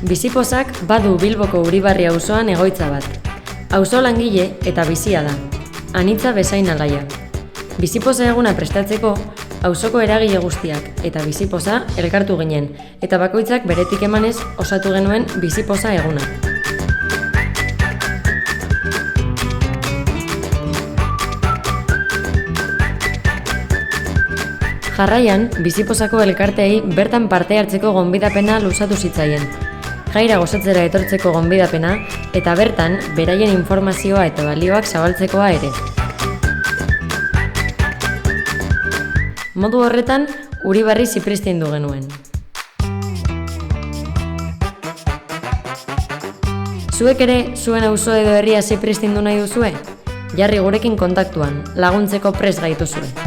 Bizipozak badu Bilboko Uribarri auzoan egoitza bat. Auzo langile eta bizia da. Anitza bezain alaia. Bizipoza eguna prestatzeko, auzoko eragile guztiak eta bizipoza elkartu ginen, eta bakoitzak beretik emanez osatu genuen bizipoza eguna. Jarraian, bizipozako elkarteei bertan parte hartzeko gonbidapena luzatu zitzaien. Jaira gozatzera etortzeko gonbidapena eta bertan beraien informazioa eta balioak zabaltzekoa ere. Modu horretan, Uribarri zipristindu genuen. Zuek ere zuen auzo edo herria zipristindu nahi duzue? Jarri gurekin kontaktuan, laguntzeko prest gaituzue.